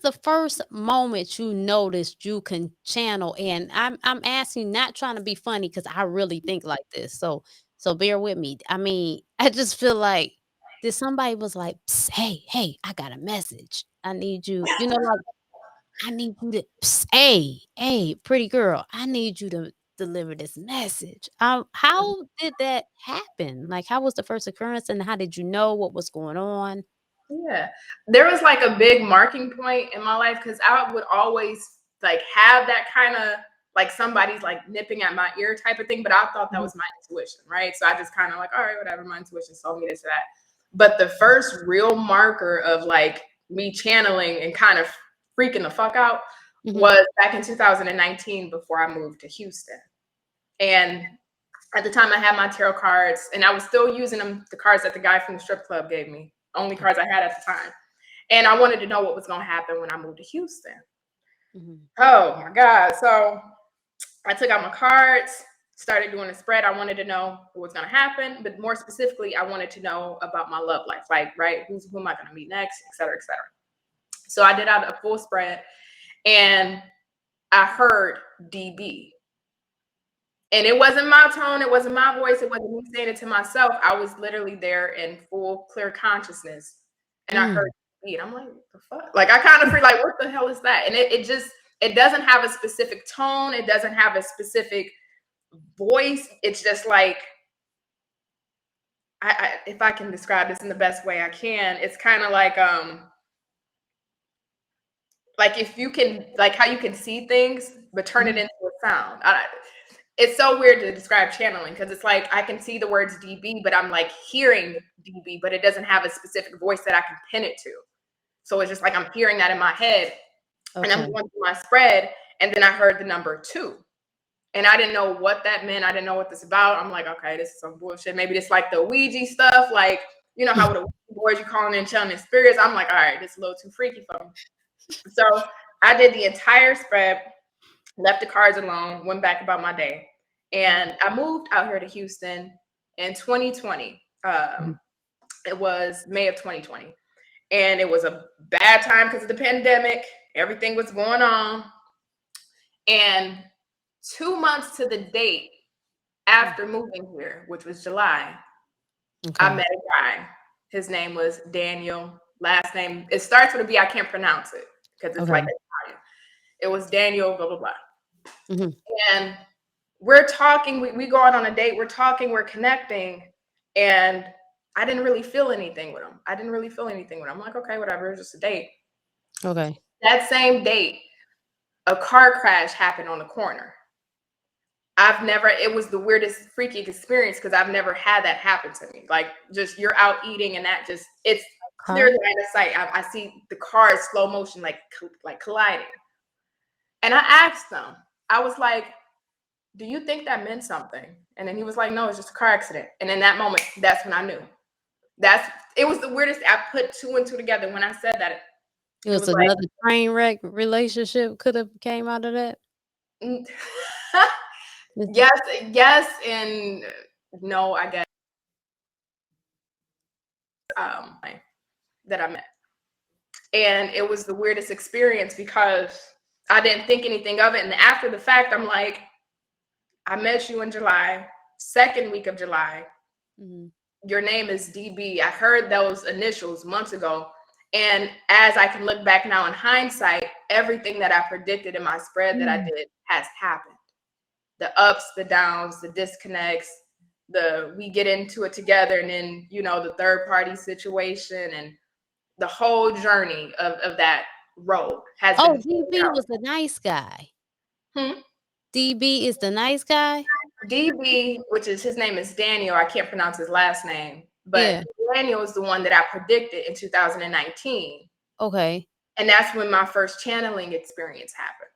the first moment you noticed you can channel? And I'm asking, not trying to be funny, because I really think like this. So bear with me. I mean, I just feel like, did somebody was like, "Psst, hey, hey, I got a message. I need you, like, I need you to, psst, hey, pretty girl, I need you to deliver this message." How did that happen? Like, how was the first occurrence, and how did you know what was going on? Yeah. There was like a big marking point in my life because I would always like have that kind of like somebody's like nipping at my ear type of thing, but I thought that Mhm. was my intuition, right? So I just kind of like, all right, whatever, my intuition told me this or that. But the first real marker of like me channeling and kind of freaking the fuck out Mhm. was back in 2019 before I moved to Houston. And at the time I had my tarot cards and I was still using them, the cards that the guy from the strip club gave me, only cards I had at the time. And I wanted to know what was going to happen when I moved to Houston. Mhm. Oh my God. So I took out my cards, started doing a spread. I wanted to know what was going to happen, but more specifically, I wanted to know about my love life, like, right, who am I going to meet next, et cetera, et cetera. So I did out a full spread and I heard DB. And it wasn't my tone, it wasn't my voice, it wasn't me saying it to myself. I was literally there in full clear consciousness. And I heard Mm. DB. And I'm like, what the fuck? Like I kind of feel like, what the hell is that? And it doesn't have a specific tone, it doesn't have a specific voice. It's just like if I can describe this in the best way I can, it's kind of like if you can, like how you can see things but turn it Mhm. into a sound. It's so weird to describe channeling because it's like I can see the words DB, but I'm like hearing DB, but it doesn't have a specific voice that I can pin it to. So it's just like I'm hearing that in my head, and I'm Okay. going through my spread, and then I heard the number 2. And I didn't know what that meant. I didn't know what this about. I'm like, okay, this is some bullshit. Maybe it's like the Ouija stuff, like, you know how with the Ouija boards you calling in channeling spirits. I'm like, all right, this is a little too freaky for me. So I did the entire spread, left the cards alone, went back about my day. Mhm. And I moved out here to Houston in 2020. Mhm. It was May of 2020. And it was a bad time because of the pandemic. Everything was going on. And 2 months to the date after moving here, which was July, I Okay. met a guy. His name was Daniel. Last name, it starts with a B. I can't pronounce it because it's like Okay. Italian. It was Daniel, blah, blah, blah. Mhm. And we're talking, we go out on a date, we're talking, we're connecting, and I didn't really feel anything with him. I'm like, okay, whatever, it's just a date. Okay. That same date, a car crash happened on the corner. It was the weirdest, freaky experience because I've never had that happen to me. Like, just you're out eating and it's clear Car? line of sight. I see the cars slow motion, like colliding. And I asked them, I was like, do you think that meant something? And then he was like, no, it's just a car accident. And in that moment, that's when I knew. It was the weirdest. I put 2 and 2 together when I said that. It It was was like, another train wreck relationship could have came out of that? mm, Mhm. yes, yes, and no, I guess that I met. And it was the weirdest experience because I didn't think anything of it. And after the fact, I'm like, I met you in July, second week of July. Mhm. Your name is DB. I heard those initials months ago. And as I can look back now in hindsight, everything that I predicted in my spread that I Mm. did has happened. The ups, the downs, the disconnects, we get into it together, and then, the third party situation and the whole journey of that road has been Oh, played DB out. was the nice guy. Hmm? DB is the nice guy? DB, which is his name is Daniel. I can't pronounce his last name, but Yeah. Daniel is the one that I predicted in 2019. Okay. And that's when my first channeling experience happened.